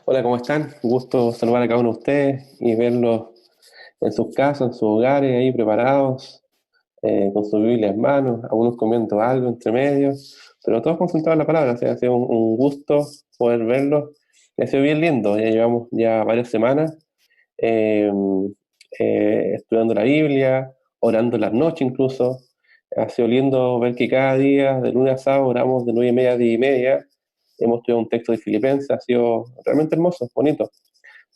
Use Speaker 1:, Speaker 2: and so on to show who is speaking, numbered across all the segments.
Speaker 1: Hola, ¿cómo están? Un gusto saludar a cada uno de ustedes y verlos en sus casas, en sus hogares, ahí preparados, con su Biblia en mano, algunos comiendo algo entre medio, pero todos concentrados en la palabra. O sea, ha sido un gusto poder verlos. Y ha sido bien lindo. Ya llevamos ya varias semanas eh, estudiando la Biblia, orando en las noches incluso. Ha sido lindo ver que cada día, de lunes a sábado, oramos de 9:30 a 10:30. Hemos estudiado un texto de Filipenses, ha sido realmente hermoso, bonito.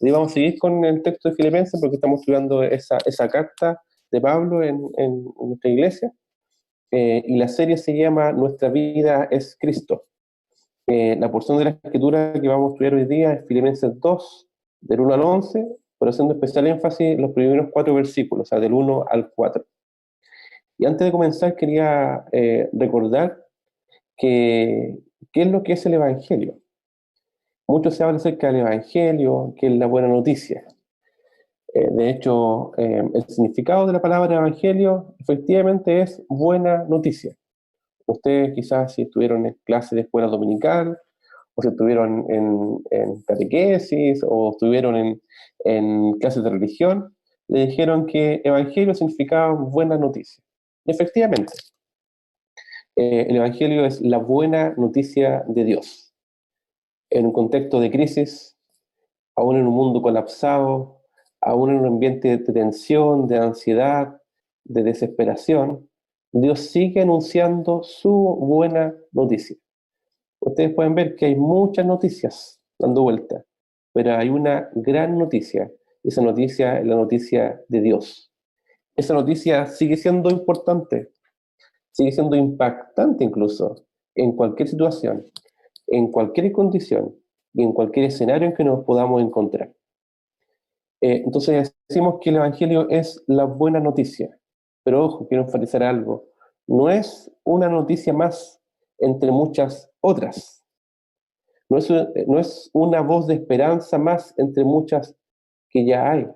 Speaker 1: Y vamos a seguir con el texto de Filipenses porque estamos estudiando esa carta de Pablo en nuestra iglesia. Y la serie se llama Nuestra vida es Cristo. La porción de la escritura que vamos a estudiar hoy día es Filipenses 2, del 1 al 11, pero haciendo especial énfasis en los primeros cuatro versículos, o sea, del 1 al 4. Y antes de comenzar, quería recordar que, qué es lo que es el Evangelio. Mucho se habla acerca del Evangelio, que es la buena noticia. De hecho, el significado de la palabra Evangelio efectivamente es buena noticia. Ustedes quizás si estuvieron en clase de escuela dominical, o si estuvieron en catequesis, o estuvieron en clases de religión, le dijeron que Evangelio significaba buena noticia. Y efectivamente, el Evangelio es la buena noticia de Dios. En un contexto de crisis, aún en un mundo colapsado, aún en un ambiente de tensión, de ansiedad, de desesperación, Dios sigue anunciando su buena noticia. Ustedes pueden ver que hay muchas noticias dando vuelta, pero hay una gran noticia, y esa noticia es la noticia de Dios. Esa noticia sigue siendo importante, sigue siendo impactante incluso, en cualquier situación, en cualquier condición y en cualquier escenario en que nos podamos encontrar. Entonces decimos que el Evangelio es la buena noticia, pero ojo, quiero enfatizar algo, no es una noticia más entre muchas otras, no es una voz de esperanza más entre muchas que ya hay,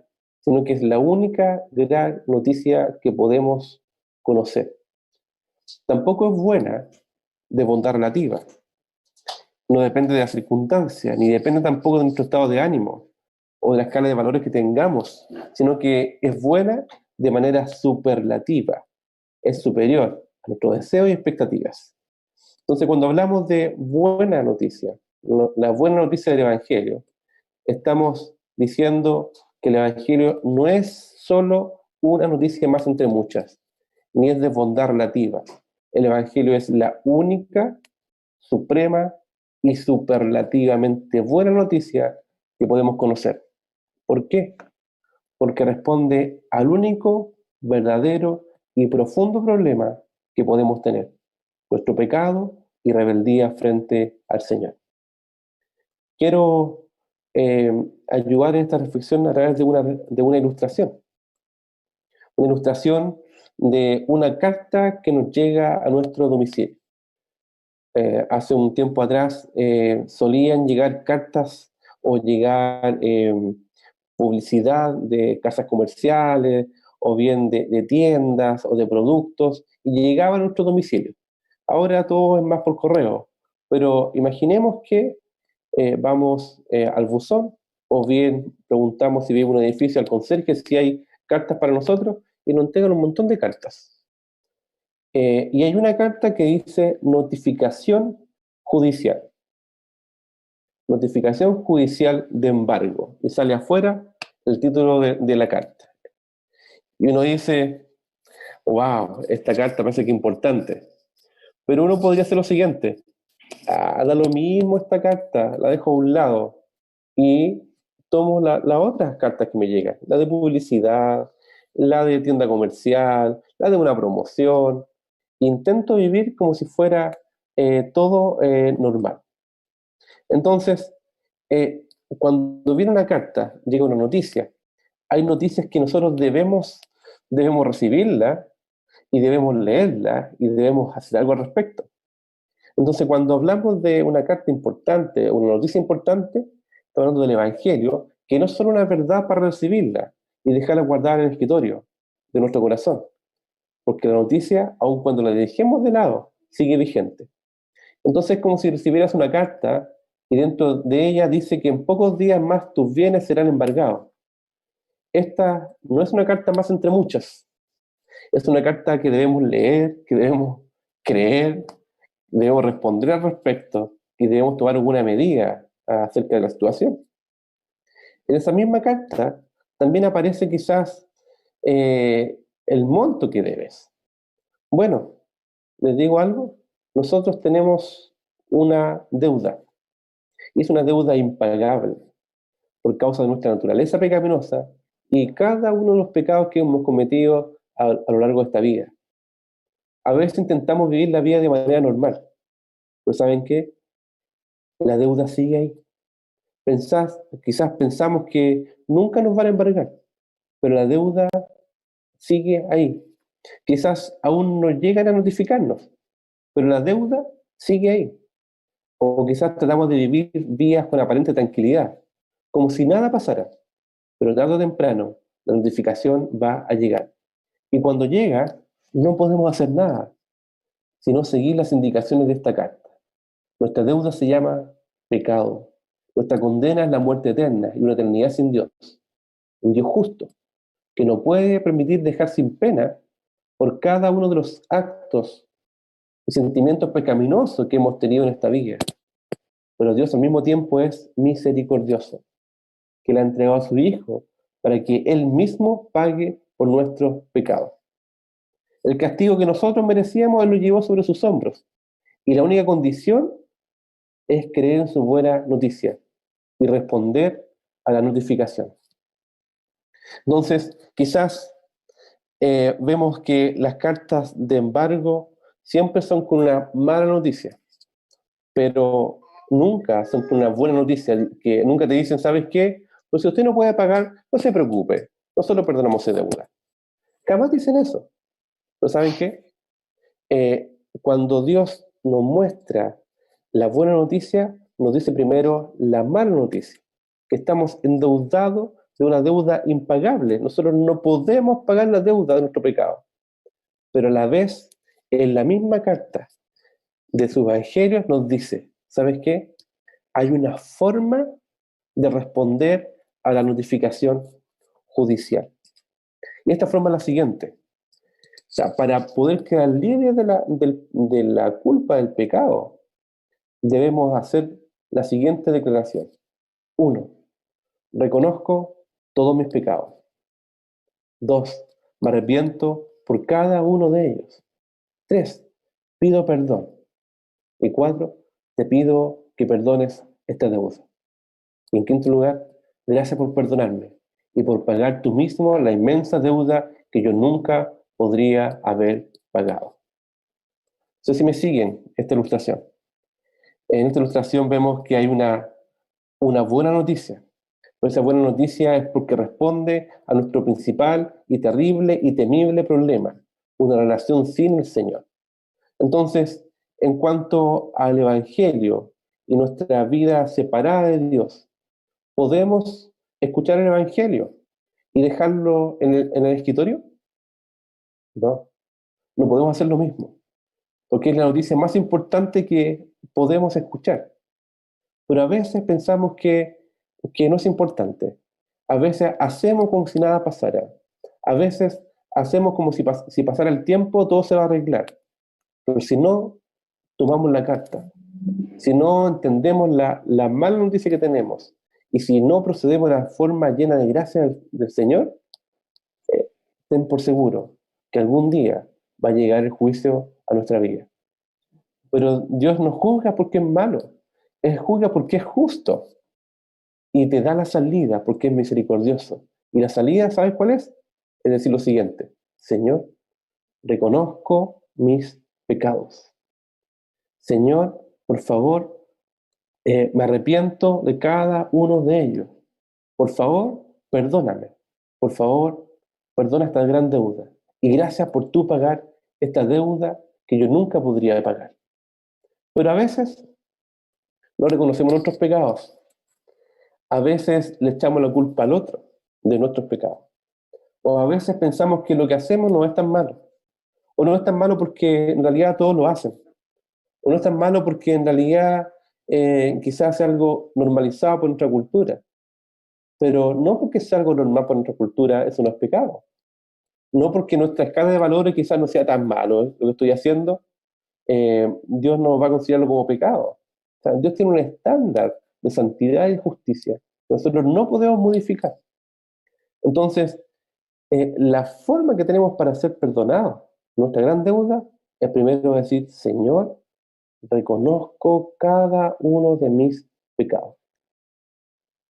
Speaker 1: sino que es la única gran noticia que podemos conocer. Tampoco es buena de bondad relativa, no depende de la circunstancia, ni depende tampoco de nuestro estado de ánimo o de la escala de valores que tengamos, sino que es buena de manera superlativa, es superior a nuestros deseos y expectativas. Entonces, cuando hablamos de buena noticia, la buena noticia del Evangelio, estamos diciendo que el Evangelio no es solo una noticia más entre muchas, ni es de bondad relativa. El Evangelio es la única, suprema y superlativamente buena noticia que podemos conocer. ¿Por qué? Porque responde al único, verdadero y profundo problema que podemos tener, nuestro pecado y rebeldía frente al Señor. Quiero ayudar en esta reflexión a través de una ilustración de una carta que nos llega a nuestro domicilio. Hace un tiempo atrás solían llegar cartas o llegar publicidad de casas comerciales o bien de tiendas o de productos y llegaban a nuestro domicilio. Ahora todo es más por correo, pero imaginemos que vamos al buzón o bien preguntamos si vive un edificio al conserje si hay cartas para nosotros y nos entregan un montón de cartas. Y hay una carta que dice notificación judicial. Notificación judicial de embargo. Y sale afuera el título de la carta. Y uno dice, wow, esta carta parece que es importante. Pero uno podría hacer lo siguiente. Da lo mismo esta carta, la dejo a un lado. Y tomo las otras cartas que me llegan. La de publicidad, la de tienda comercial, la de una promoción. Intento vivir como si fuera todo normal. Entonces, eh, cuando viene una carta, llega una noticia, hay noticias que nosotros debemos recibirla y debemos leerla y debemos hacer algo al respecto. Entonces, cuando hablamos de una carta importante, una noticia importante, estamos hablando del Evangelio, que no es solo una verdad para recibirla y dejarla guardada en el escritorio de nuestro corazón, porque la noticia, aun cuando la dejemos de lado, sigue vigente. Entonces es como si recibieras una carta y dentro de ella dice que en pocos días más tus bienes serán embargados. Esta no es una carta más entre muchas, es una carta que debemos leer, que debemos creer, debemos responder al respecto y debemos tomar alguna medida acerca de la situación. En esa misma carta también aparece quizás el monto que debes. Bueno, les digo algo, nosotros tenemos una deuda y es una deuda impagable por causa de nuestra naturaleza pecaminosa y cada uno de los pecados que hemos cometido a lo largo de esta vida. A veces intentamos vivir la vida de manera normal, pero ¿saben qué? La deuda sigue ahí. Quizás pensamos que nunca nos van a embargar, pero la deuda sigue ahí. Quizás aún no llegan a notificarnos, pero la deuda sigue ahí. O quizás tratamos de vivir días con aparente tranquilidad, como si nada pasara, pero tarde o temprano la notificación va a llegar. Y cuando llega, no podemos hacer nada, sino seguir las indicaciones de esta carta. Nuestra deuda se llama pecado. Nuestra condena es la muerte eterna y una eternidad sin Dios. Un Dios justo, que no puede permitir dejar sin pena por cada uno de los actos y sentimientos pecaminosos que hemos tenido en esta vida. Pero Dios al mismo tiempo es misericordioso, que le ha entregado a su Hijo para que Él mismo pague por nuestros pecados. El castigo que nosotros merecíamos, Él lo llevó sobre sus hombros. Y la única condición es creer en su buena noticia y responder a la notificación. Entonces, quizás vemos que las cartas de embargo siempre son con una mala noticia, pero nunca son con una buena noticia, que nunca te dicen, ¿sabes qué? Pues si usted no puede pagar, no se preocupe, nosotros perdonamos su deuda. Jamás dicen eso. ¿Pero saben qué? Cuando Dios nos muestra la buena noticia, nos dice primero la mala noticia, que estamos endeudados de una deuda impagable. Nosotros no podemos pagar la deuda de nuestro pecado. Pero a la vez, en la misma carta de sus evangelios nos dice, ¿sabes qué? Hay una forma de responder a la notificación judicial. Y esta forma es la siguiente. O sea, para poder quedar libres de la culpa del pecado, debemos hacer la siguiente declaración. 1. Reconozco todos mis pecados. 2. Me arrepiento por cada uno de ellos. 3. Pido perdón. Y 4. Te pido que perdones esta deuda. Y en quinto lugar, gracias por perdonarme y por pagar tú mismo la inmensa deuda que yo nunca podría haber pagado. No sé si me siguen esta ilustración. En esta ilustración vemos que hay una buena noticia. Pero esa buena noticia es porque responde a nuestro principal y terrible y temible problema, una relación sin el Señor. Entonces, en cuanto al Evangelio y nuestra vida separada de Dios, ¿podemos escuchar el Evangelio y dejarlo en el escritorio? No, no podemos hacer lo mismo, porque es la noticia más importante que podemos escuchar. Pero a veces pensamos que no es importante. A veces hacemos como si nada pasara. A veces hacemos como si pasara el tiempo, todo se va a arreglar. Pero si no tomamos la carta, si no entendemos la mala noticia que tenemos, y si no procedemos de la forma llena de gracia del Señor, ten por seguro que algún día va a llegar el juicio a nuestra vida. Pero Dios no juzga porque es malo, Él juzga porque es justo y te da la salida porque es misericordioso. Y la salida, ¿sabes cuál es? Es decir lo siguiente: Señor, reconozco mis pecados. Señor, por favor, me arrepiento de cada uno de ellos. Por favor, perdóname. Por favor, perdona esta gran deuda. Y gracias por tú pagar esta deuda que yo nunca podría pagar. Pero a veces no reconocemos nuestros pecados. A veces le echamos la culpa al otro de nuestros pecados. O a veces pensamos que lo que hacemos no es tan malo. O no es tan malo porque en realidad todos lo hacen. O no es tan malo porque en realidad quizás sea algo normalizado por nuestra cultura, pero no porque sea algo normal por nuestra cultura, eso no es pecado. No porque nuestra escala de valores quizás no sea tan malo, lo que estoy haciendo, Dios no va a considerarlo como pecado. O sea, Dios tiene un estándar de santidad y justicia que nosotros no podemos modificar. Entonces, la forma que tenemos para ser perdonados, nuestra gran deuda, es primero decir, Señor, reconozco cada uno de mis pecados.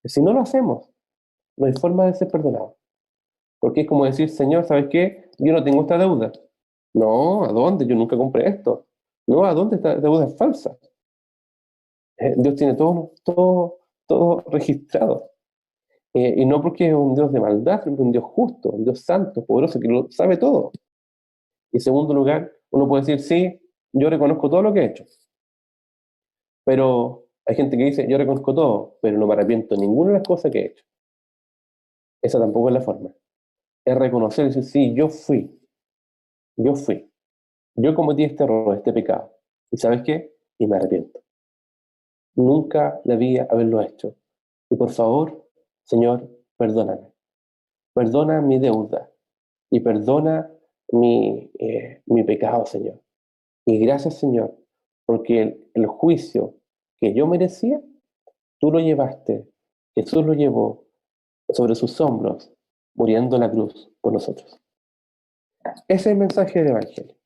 Speaker 1: Si no lo hacemos, no hay forma de ser perdonados. Porque es como decir, Señor, ¿sabes qué? Yo no tengo esta deuda. No, ¿a dónde? Yo nunca compré esto. No, ¿a dónde esta deuda es falsa? Dios tiene todo registrado. Y no porque es un Dios de maldad, sino que es un Dios justo, un Dios santo, poderoso, que lo sabe todo. Y en segundo lugar, uno puede decir, sí, yo reconozco todo lo que he hecho. Pero hay gente que dice, yo reconozco todo, pero no me arrepiento de ninguna de las cosas que he hecho. Esa tampoco es la forma. Es reconocer y decir, sí, yo fui, yo cometí este error, este pecado. ¿Y sabes qué? Y me arrepiento. Nunca debía haberlo hecho. Y por favor, Señor, perdóname. Perdona mi deuda y perdona mi pecado, Señor. Y gracias, Señor, porque el juicio que yo merecía, tú lo llevaste, Jesús lo llevó sobre sus hombros, muriendo en la cruz por nosotros. Ese es el mensaje del Evangelio.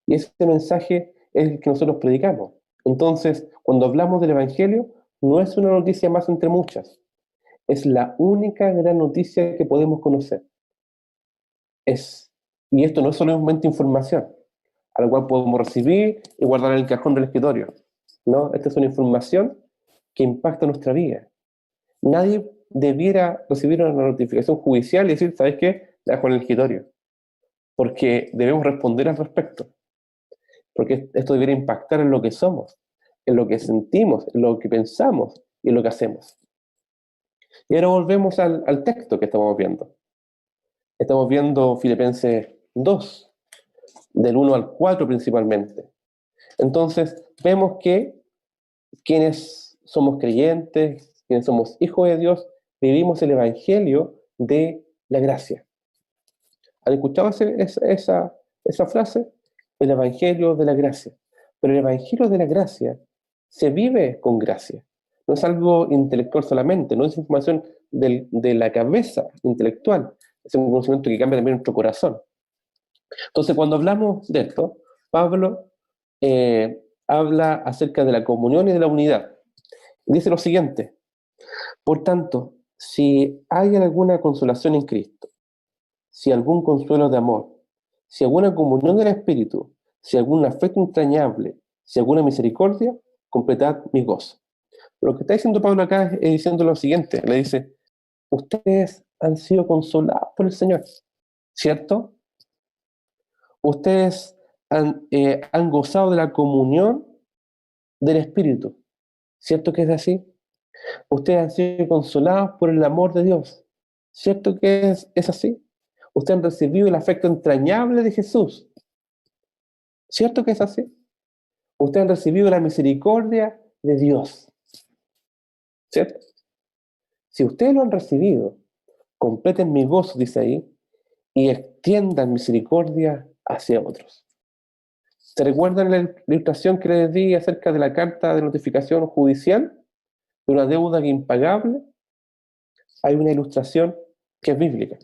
Speaker 1: Y ese mensaje es el que nosotros predicamos. Entonces, cuando hablamos del Evangelio, no es una noticia más entre muchas. Es la única gran noticia que podemos conocer. Y esto no es solamente información, a la cual podemos recibir y guardar en el cajón del escritorio. No, esta es una información que impacta nuestra vida. Nadie debiera recibir una notificación judicial y decir, ¿sabes qué? La dejo en el escritorio. Porque debemos responder al respecto. Porque esto debería impactar en lo que somos, en lo que sentimos, en lo que pensamos y en lo que hacemos. Y ahora volvemos al texto que estamos viendo. Estamos viendo Filipenses 2, del 1 al 4 principalmente. Entonces, vemos que quienes somos creyentes, quienes somos hijos de Dios, vivimos el Evangelio de la gracia. ¿Han escuchado esa frase? El Evangelio de la gracia. Pero el Evangelio de la gracia se vive con gracia. No es algo intelectual solamente, no es información de la cabeza intelectual, es un conocimiento que cambia también nuestro corazón. Entonces, cuando hablamos de esto, Pablo habla acerca de la comunión y de la unidad. Dice lo siguiente: por tanto, si hay alguna consolación en Cristo, si algún consuelo de amor, si alguna comunión del Espíritu, si algún afecto entrañable, si alguna misericordia, completad mi gozo. Lo que está diciendo Pablo acá es diciendo lo siguiente: le dice, ustedes han sido consolados por el Señor, ¿cierto? Ustedes han gozado de la comunión del Espíritu, ¿cierto que es así? Ustedes han sido consolados por el amor de Dios, ¿cierto que es así? Ustedes han recibido el afecto entrañable de Jesús, ¿cierto que es así? Ustedes han recibido la misericordia de Dios, ¿cierto? Si ustedes lo han recibido, completen mi gozo, dice ahí, y extiendan misericordia hacia otros. ¿Se recuerdan la ilustración que les di acerca de la carta de notificación judicial de una deuda impagable? Hay una ilustración que es bíblica,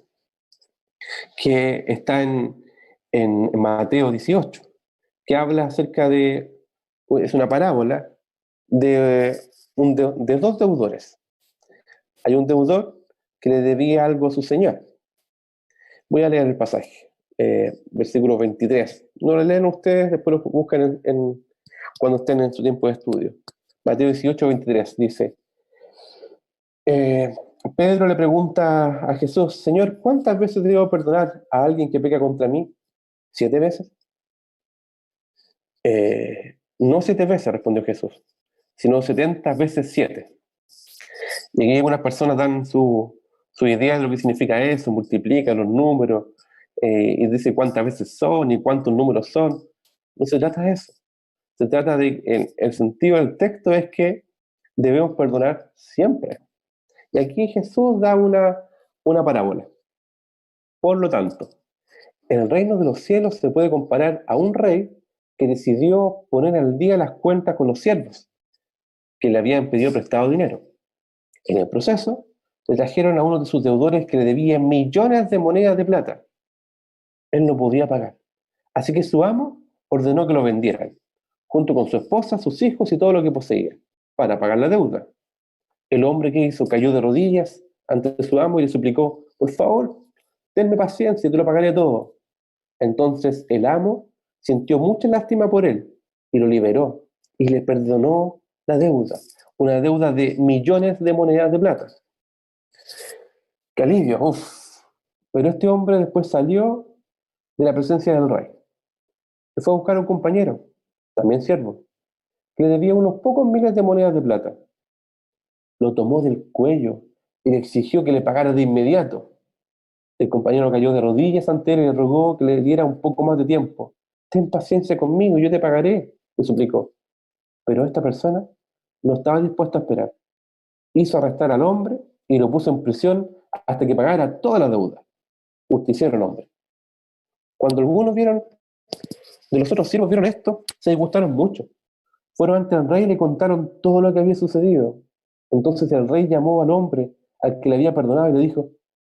Speaker 1: que está en Mateo 18, que habla acerca es una parábola de, de dos deudores. Hay un deudor que le debía algo a su señor. Voy a leer el pasaje, versículo 23. No lo leen ustedes, después lo buscan cuando estén en su tiempo de estudio. Mateo 18, 23 dice, eh, Pedro le pregunta a Jesús, Señor, ¿cuántas veces debo perdonar a alguien que peca contra mí? ¿7 veces? No 7 veces, respondió Jesús, sino 70 veces 7. Y aquí algunas personas dan su idea de lo que significa eso, multiplican los números y dice cuántas veces son y cuántos números son. No se trata de eso. Se trata de, el sentido del texto es que debemos perdonar siempre. Y aquí Jesús da una parábola. Por lo tanto, en el reino de los cielos se puede comparar a un rey que decidió poner al día las cuentas con los siervos que le habían pedido prestado dinero. En el proceso, le trajeron a uno de sus deudores que le debía millones de monedas de plata. Él no podía pagar. Así que su amo ordenó que lo vendieran, junto con su esposa, sus hijos y todo lo que poseía, para pagar la deuda. El hombre que hizo cayó de rodillas ante su amo y le suplicó: por favor, tenme paciencia y te lo pagaré todo. Entonces el amo sintió mucha lástima por él y lo liberó y le perdonó la deuda, una deuda de millones de monedas de plata. ¡Qué alivio! Uf. Pero este hombre después salió de la presencia del rey. Le fue a buscar a un compañero, también siervo, que le debía unos pocos miles de monedas de plata. Lo tomó del cuello y le exigió que le pagara de inmediato. El compañero cayó de rodillas ante él y le rogó que le diera un poco más de tiempo. Ten paciencia conmigo, yo te pagaré, le suplicó. Pero esta persona no estaba dispuesta a esperar. Hizo arrestar al hombre y lo puso en prisión hasta que pagara toda la deuda. Justiciero el hombre. Cuando algunos de los otros siervos vieron esto, se disgustaron mucho. Fueron ante el rey y le contaron todo lo que había sucedido. Entonces el rey llamó al hombre al que le había perdonado y le dijo: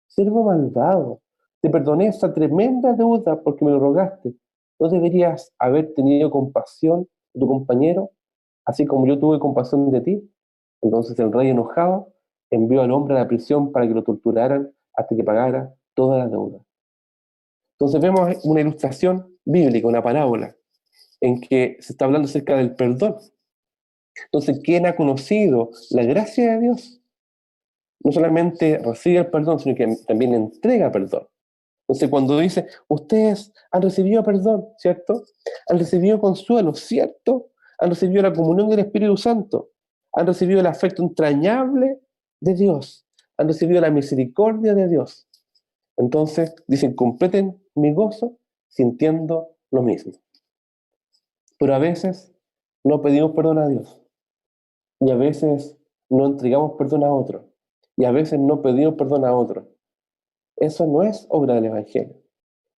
Speaker 1: siervo malvado, te perdoné esa tremenda deuda porque me lo rogaste. ¿No deberías haber tenido compasión de tu compañero, así como yo tuve compasión de ti? Entonces el rey, enojado, envió al hombre a la prisión para que lo torturaran hasta que pagara toda la deuda. Entonces vemos una ilustración bíblica, una parábola, en que se está hablando acerca del perdón. Entonces, quien ha conocido la gracia de Dios, no solamente recibe el perdón, sino que también entrega perdón. Entonces, cuando dice, ustedes han recibido perdón, ¿cierto? Han recibido consuelo, ¿cierto? Han recibido la comunión del Espíritu Santo. Han recibido el afecto entrañable de Dios. Han recibido la misericordia de Dios. Entonces, dicen, completen mi gozo sintiendo lo mismo. Pero a veces no pedimos perdón a Dios. Y a veces no entregamos perdón a otro. Y a veces no pedimos perdón a otro. Eso no es obra del Evangelio.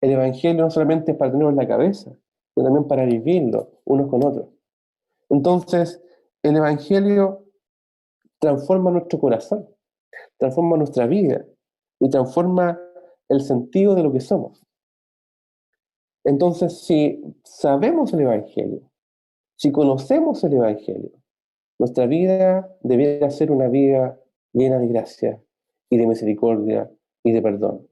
Speaker 1: El Evangelio no solamente es para tenerlo en la cabeza, sino también para vivirlo unos con otros. Entonces, el Evangelio transforma nuestro corazón, transforma nuestra vida y transforma el sentido de lo que somos. Entonces, si sabemos el Evangelio, si conocemos el Evangelio, nuestra vida debería ser una vida llena de gracia y de misericordia y de perdón.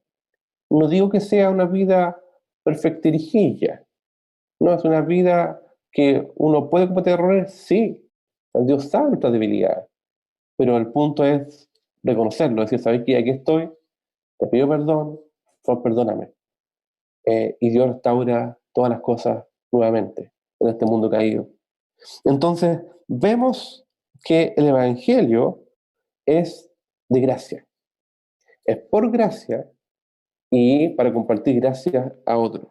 Speaker 1: No digo que sea una vida perfectirijilla, no es una vida que uno puede cometer errores, sí. Dios sabe nuestras debilidades, pero el punto es reconocerlo, es decir, sabes que aquí estoy, te pido perdón, por favor, perdóname. Y Dios restaura todas las cosas nuevamente en este mundo caído. Entonces, vemos que el Evangelio es de gracia. Es por gracia y para compartir gracias a otros.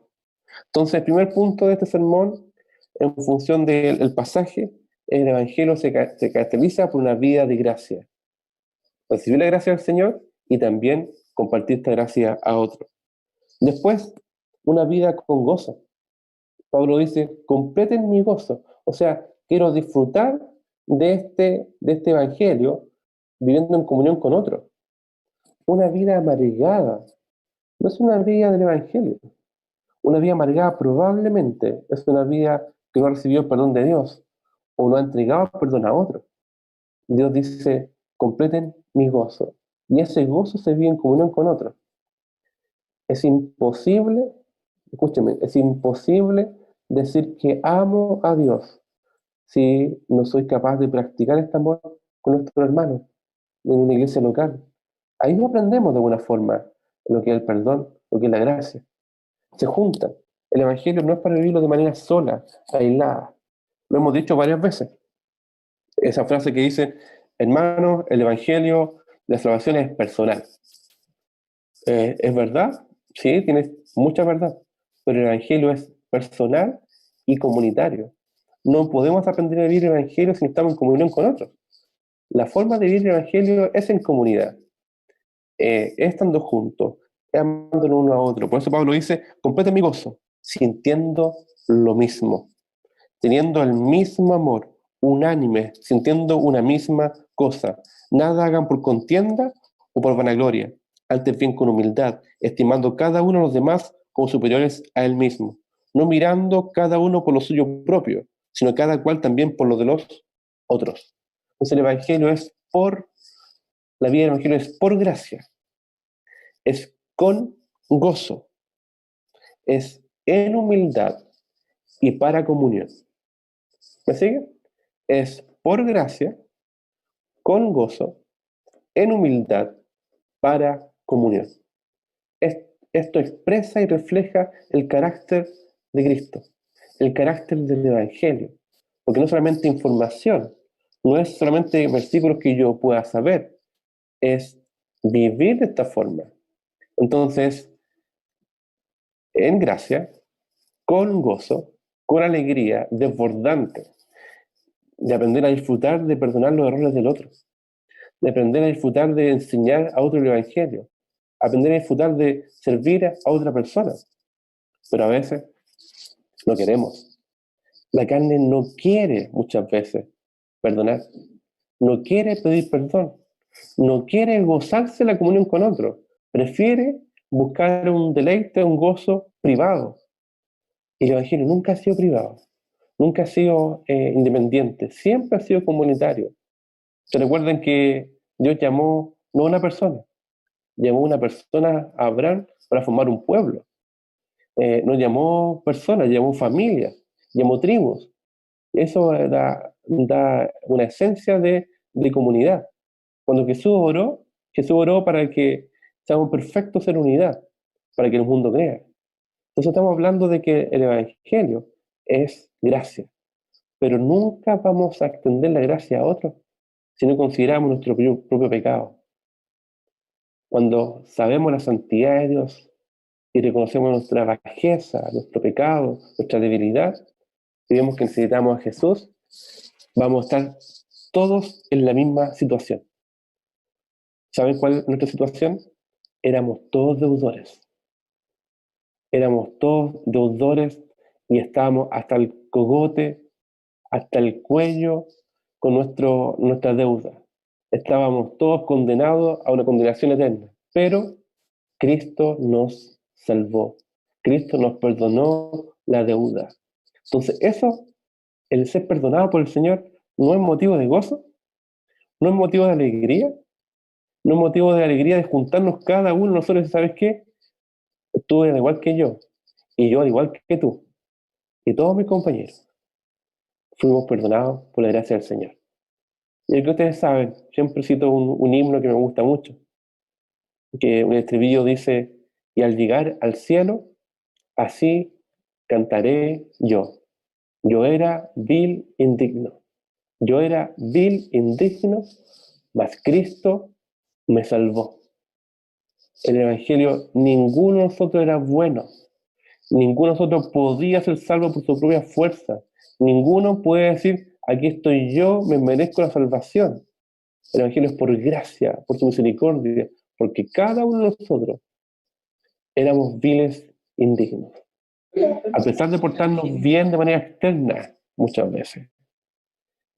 Speaker 1: Entonces, el primer punto de este sermón, en función del pasaje, el Evangelio se caracteriza por una vida de gracia. Recibir la gracia del Señor y también compartir esta gracia a otros. Después, una vida con gozo. Pablo dice, completen mi gozo. O sea, quiero disfrutar de este Evangelio viviendo en comunión con otros. Una vida amargada no es una vida del Evangelio. Una vida amargada probablemente es una vida que no ha recibido el perdón de Dios o no ha entregado perdón a otros. Dios dice, completen mi gozo. Y ese gozo se vive en comunión con otros. Es imposible, escúcheme, es imposible decir que amo a Dios si no soy capaz de practicar este amor con nuestros hermanos en una iglesia local. Ahí no aprendemos de alguna forma lo que es el perdón, lo que es la gracia. Se juntan. El Evangelio no es para vivirlo de manera sola, aislada. Lo hemos dicho varias veces. Esa frase que dice, hermano, el Evangelio, la salvación es personal. ¿Es verdad? Sí, tienes mucha verdad. Pero el Evangelio es personal y comunitario. No podemos aprender a vivir el Evangelio si no estamos en comunión con otros. La forma de vivir el Evangelio es en comunidad, estando juntos, amándonos uno a otro. Por eso Pablo dice, completen mi gozo, sintiendo lo mismo, teniendo el mismo amor, unánime, sintiendo una misma cosa. Nada hagan por contienda o por vanagloria, antes bien con humildad, estimando cada uno a los demás como superiores a él mismo, no mirando cada uno por lo suyo propio, sino cada cual también por lo de los otros. Entonces el Evangelio es por, la vida del Evangelio es por gracia, es con gozo, es en humildad y para comunión. ¿Me sigue? Es por gracia, con gozo, en humildad, para comunión. Esto expresa y refleja el carácter de Cristo, el carácter del Evangelio, porque no es solamente información, no es solamente versículos que yo pueda saber, es vivir de esta forma. Entonces, en gracia, con gozo, con alegría desbordante, de aprender a disfrutar de perdonar los errores del otro, de aprender a disfrutar de enseñar a otro el Evangelio, aprender a disfrutar de servir a otra persona. Pero a veces no queremos. La carne no quiere muchas veces perdonar, no quiere pedir perdón, no quiere gozarse la comunión con otro, prefiere buscar un deleite, un gozo privado. Y el Evangelio nunca ha sido privado, nunca ha sido independiente, siempre ha sido comunitario. ¿Se recuerdan que Dios llamó no a una persona, llamó a una persona a Abraham para formar un pueblo? No llamó personas, llamó familias, llamó tribus. Eso da una esencia de comunidad. Cuando Jesús oró para que seamos perfectos en unidad, para que el mundo crea. Entonces estamos hablando de que el Evangelio es gracia, pero nunca vamos a extender la gracia a otros si no consideramos nuestro propio pecado. Cuando sabemos la santidad de Dios y reconocemos nuestra bajeza, nuestro pecado, nuestra debilidad, y vemos que necesitamos a Jesús, vamos a estar todos en la misma situación. ¿Saben cuál es nuestra situación? Éramos todos deudores. Éramos todos deudores y estábamos hasta el cogote, hasta el cuello con nuestra deuda. Estábamos todos condenados a una condenación eterna. Pero Cristo nos salvó. Cristo nos perdonó la deuda. Entonces, eso, el ser perdonado por el Señor, no es motivo de gozo, no es motivo de alegría, no es motivo de alegría de juntarnos cada uno nosotros y ¿sabes qué? Tú eres igual que yo, y yo al igual que tú, y todos mis compañeros, fuimos perdonados por la gracia del Señor. Y el que ustedes saben, siempre cito un himno que me gusta mucho, que un estribillo dice, y al llegar al cielo, así cantaré yo. Yo era vil indigno. Yo era vil indigno, mas Cristo me salvó. En el Evangelio ninguno de nosotros era bueno. Ninguno de nosotros podía ser salvo por su propia fuerza. Ninguno puede decir, aquí estoy yo, me merezco la salvación. El Evangelio es por gracia, por su misericordia, porque cada uno de nosotros éramos viles indignos. A pesar de portarnos bien de manera externa, muchas veces,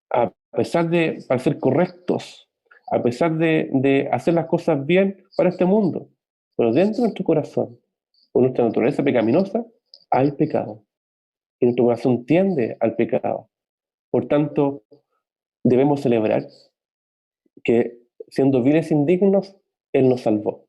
Speaker 1: a pesar de parecer correctos, a pesar de hacer las cosas bien para este mundo, pero dentro de nuestro corazón, con nuestra naturaleza pecaminosa, hay pecado. Y nuestro corazón tiende al pecado. Por tanto, debemos celebrar que siendo viles indignos, Él nos salvó.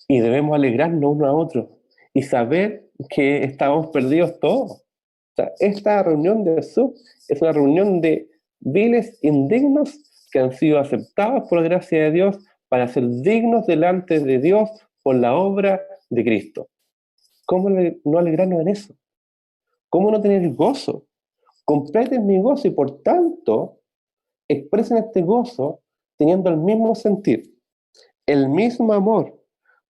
Speaker 1: Y debemos alegrarnos uno a otro y saber que estamos perdidos todos. O sea, esta reunión de Zoom es una reunión de viles indignos que han sido aceptados por la gracia de Dios para ser dignos delante de Dios por la obra de Cristo. ¿Cómo no alegrarnos en eso? ¿Cómo no tener gozo? Completen mi gozo y por tanto expresen este gozo teniendo el mismo sentir, el mismo amor,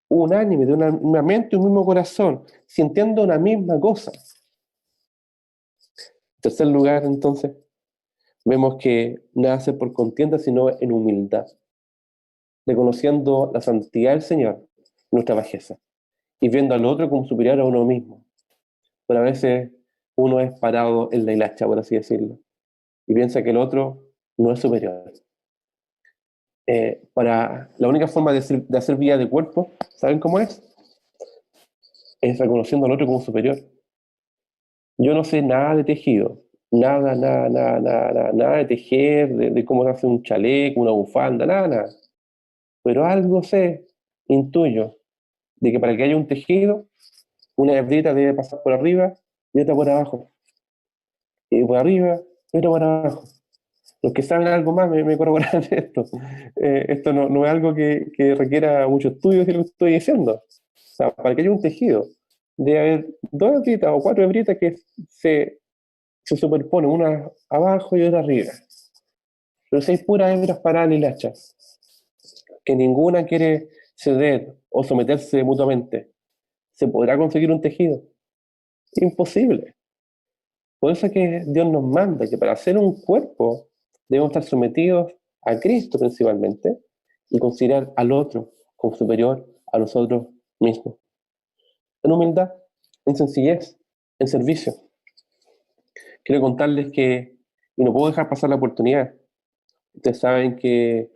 Speaker 1: unánime, de una mente y un mismo corazón, sintiendo una misma cosa. Tercer lugar, entonces, vemos que nada hace por contienda, sino en humildad, reconociendo la santidad del Señor, nuestra bajeza, y viendo al otro como superior a uno mismo. Pero a veces uno es parado en la hilacha, por así decirlo, y piensa que el otro no es superior. La única forma de hacer vida de cuerpo, ¿saben cómo es? Es reconociendo al otro como superior. Yo no sé nada de tejido, nada de tejer, de cómo se hace un chaleco, una bufanda, nada. Pero algo sé, intuyo, de que para que haya un tejido, una hebrita debe pasar por arriba y otra por abajo. Y por arriba y otra por abajo. Los que saben algo más me corroboran esto. Esto no es algo que requiera mucho estudio, si lo estoy diciendo. O sea, para que haya un tejido, debe haber dos hebritas o cuatro hebritas que se superponen, una abajo y otra arriba. Pero si hay puras hebras paradas y hilachas, que ninguna quiere ceder o someterse mutuamente, ¿se podrá conseguir un tejido? Imposible. Por eso es que Dios nos manda que para hacer un cuerpo debemos estar sometidos a Cristo principalmente y considerar al otro como superior a nosotros mismos. En humildad, en sencillez, en servicio. Quiero contarles que, y no puedo dejar pasar la oportunidad, ustedes saben que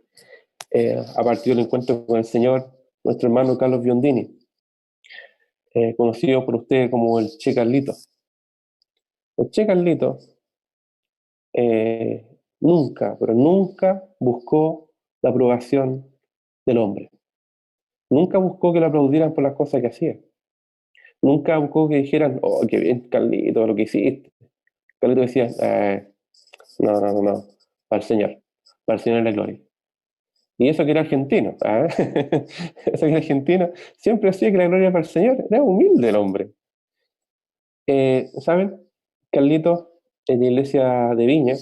Speaker 1: a partir del encuentro con el Señor, nuestro hermano Carlos Biondini, conocido por ustedes como el Che Carlito. El Che Carlito nunca, pero nunca buscó la aprobación del hombre. Nunca buscó que lo aplaudieran por las cosas que hacía. Nunca buscó que dijeran, oh, qué bien, Carlito, lo que hiciste. Carlito decía, no, para el Señor, para el Señor es la gloria. Y eso que era argentino, ¿ah? Eso que era argentino, siempre decía que la gloria para el Señor, era humilde el hombre. ¿Saben? Carlito, en la iglesia de Viña,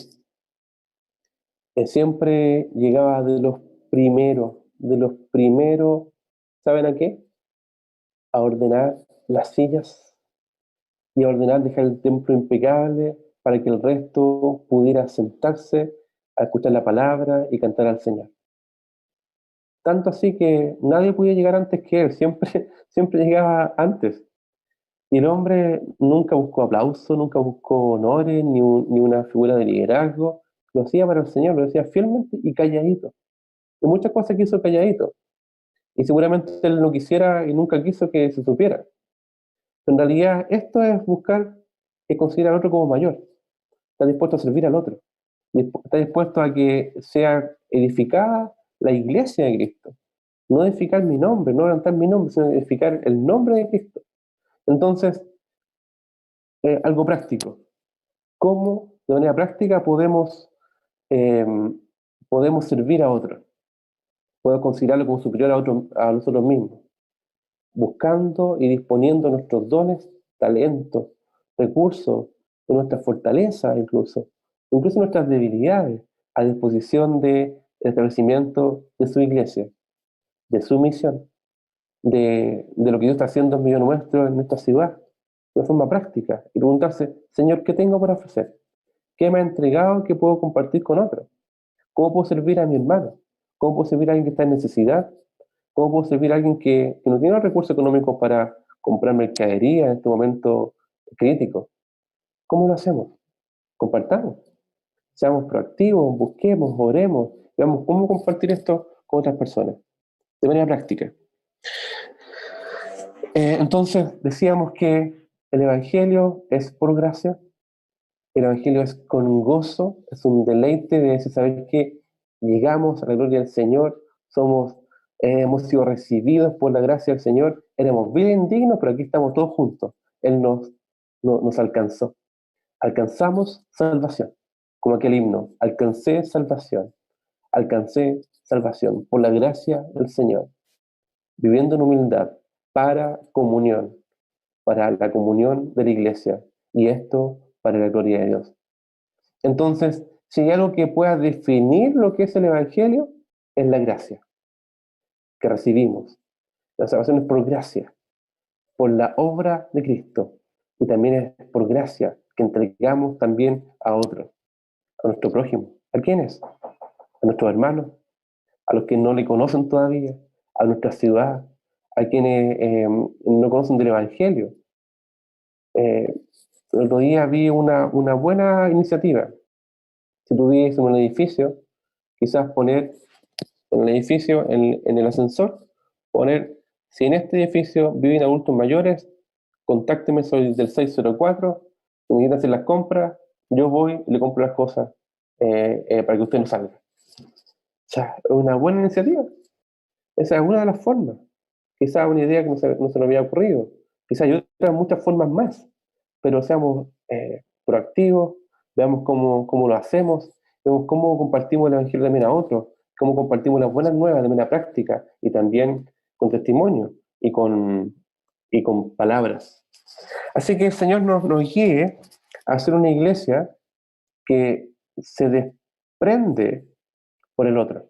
Speaker 1: siempre llegaba de los primeros, ¿saben a qué? A ordenar las sillas y a ordenar dejar el templo impecable para que el resto pudiera sentarse a escuchar la palabra y cantar al Señor. Tanto así que nadie podía llegar antes que él, siempre, siempre llegaba antes. Y el hombre nunca buscó aplauso, nunca buscó honores, ni una figura de liderazgo. Lo hacía para el Señor, lo hacía fielmente y calladito. Y muchas cosas que hizo calladito. Y seguramente él no quisiera y nunca quiso que se supiera. Pero en realidad esto es buscar que considera al otro como mayor. Está dispuesto a servir al otro. Está dispuesto a que sea edificada la iglesia de Cristo. No edificar mi nombre, no levantar mi nombre, sino edificar el nombre de Cristo. Entonces, algo práctico. ¿Cómo de manera práctica eh, podemos servir a otros? Podemos considerarlo como superior a nosotros mismos, buscando y disponiendo nuestros dones, talentos, recursos, de nuestras fortalezas incluso nuestras debilidades, a disposición del establecimiento de su iglesia, de su misión, de lo que Dios está haciendo en medio nuestro, en nuestra ciudad, de forma práctica, y preguntarse, Señor, ¿qué tengo para ofrecer? ¿Qué me ha entregado que puedo compartir con otros? ¿Cómo puedo servir a mi hermano? ¿Cómo puedo servir a alguien que está en necesidad? ¿Cómo puedo servir a alguien que no tiene los recursos económicos para comprar mercadería en este momento crítico? ¿Cómo lo hacemos? Compartamos, seamos proactivos, busquemos, oremos, veamos cómo compartir esto con otras personas, de manera práctica. Entonces, decíamos que el Evangelio es por gracia, el Evangelio es con gozo, es un deleite de saber que llegamos a la gloria del Señor, hemos sido recibidos por la gracia del Señor, éramos bien indignos, pero aquí estamos todos juntos. Él nos alcanzó. Alcanzamos salvación, como aquel himno, alcancé salvación por la gracia del Señor, viviendo en humildad para la comunión de la iglesia, y esto para la gloria de Dios. Entonces, si hay algo que pueda definir lo que es el Evangelio, es la gracia que recibimos. La salvación es por gracia, por la obra de Cristo, y también es por gracia que entregamos también a otros, a nuestro prójimo. ¿A quiénes? A nuestros hermanos, a los que no le conocen todavía, a nuestra ciudad, a quienes no conocen del Evangelio. El otro día vi una buena iniciativa. Si tú vives en un edificio, quizás poner en el edificio, en el ascensor, poner, si en este edificio viven adultos mayores, contácteme, soy del 604, si necesitan hacer las compras, yo voy y le compro las cosas para que usted no salga. O sea, es una buena iniciativa. Esa es una de las formas. Quizás una idea que no se nos había ocurrido. Quizás hay otras muchas formas más, pero seamos proactivos, veamos cómo lo hacemos, veamos cómo compartimos el Evangelio también a otros, cómo compartimos las buenas nuevas de manera práctica y también con testimonio y con palabras. Así que el Señor nos guíe a hacer una iglesia que se desprende por el otro.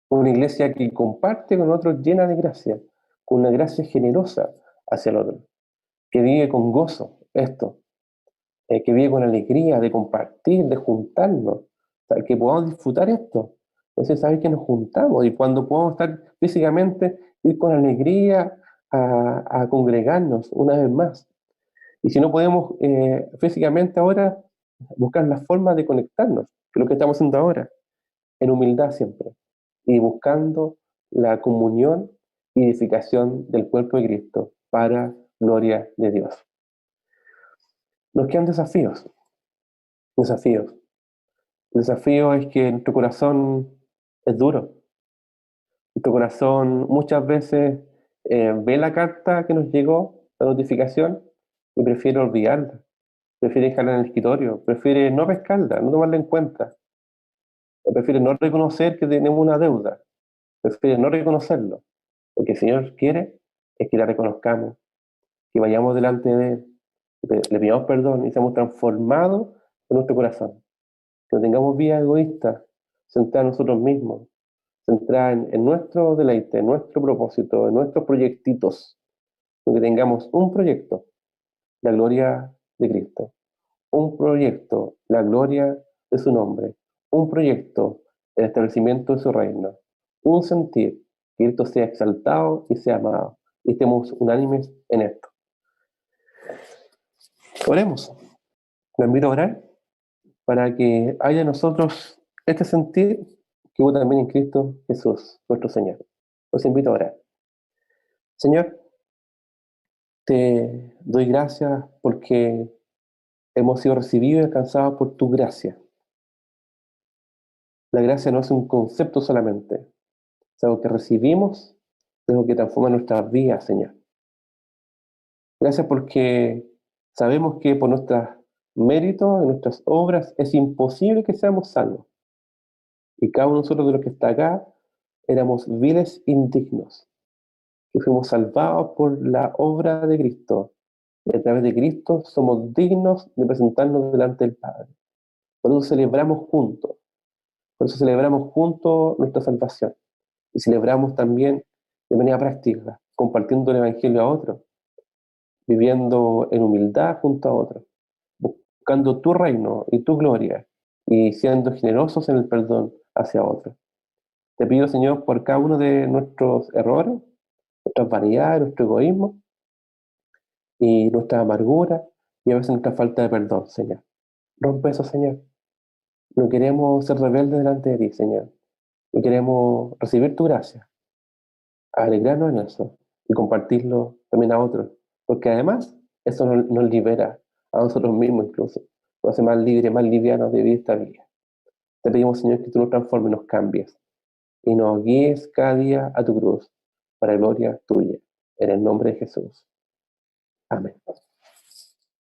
Speaker 1: Una iglesia que comparte con otros llena de gracia, con una gracia generosa hacia el otro, que vive con gozo esto, que vive con alegría de compartir, de juntarnos, o sea, que podamos disfrutar esto. Entonces, sabes que nos juntamos y cuando podamos estar físicamente, ir con alegría a congregarnos una vez más. Y si no podemos físicamente ahora, buscar la forma de conectarnos, que es lo que estamos haciendo ahora, en humildad siempre, y buscando la comunión y edificación del cuerpo de Cristo para gloria de Dios. Nos quedan desafíos. El desafío es que nuestro corazón es duro. Nuestro corazón muchas veces ve la carta que nos llegó, la notificación, y prefiere olvidarla. Prefiere dejarla en el escritorio. Prefiere no pescarla, no tomarla en cuenta. Prefiere no reconocer que tenemos una deuda. Prefiere no reconocerlo. Lo que el Señor quiere es que la reconozcamos, que vayamos delante de Él, le pidamos perdón y seamos transformados en nuestro corazón. Que no tengamos vida egoísta, centrada en nosotros mismos, centrada en nuestro deleite, en nuestro propósito, en nuestros proyectitos. Que tengamos un proyecto, la gloria de Cristo. Un proyecto, la gloria de su nombre. Un proyecto, el establecimiento de su reino. Un sentir, que Cristo sea exaltado y sea amado. Y estemos unánimes en esto. Oremos. Lo invito a orar para que haya en nosotros este sentir que hubo también en Cristo Jesús, nuestro Señor. Los invito a orar. Señor, te doy gracias porque hemos sido recibidos y alcanzados por tu gracia. La gracia no es un concepto solamente, es algo que recibimos, es algo que transforma nuestras vidas, Señor. Gracias porque sabemos que por nuestros méritos, en nuestras obras, es imposible que seamos salvos. Y cada uno de nosotros de los que está acá éramos viles indignos, que fuimos salvados por la obra de Cristo. Y a través de Cristo somos dignos de presentarnos delante del Padre. Por eso celebramos juntos. Por eso celebramos juntos nuestra salvación. Y celebramos también de manera práctica, compartiendo el Evangelio a otros, viviendo en humildad junto a otros, buscando tu reino y tu gloria y siendo generosos en el perdón hacia otros. Te pido, Señor, por cada uno de nuestros errores, nuestras vanidades, nuestro egoísmo y nuestra amargura y a veces nuestra falta de perdón, Señor. Rompe eso, Señor. No queremos ser rebeldes delante de ti, Señor. Y queremos recibir tu gracia, alegrarnos en eso y compartirlo también a otros. Porque además, eso nos libera a nosotros mismos incluso. Nos hace más libres, más livianos de vivir esta vida. Te pedimos, Señor, que tú nos transformes, nos cambies y nos guíes cada día a tu cruz, para gloria tuya. En el nombre de Jesús. Amén.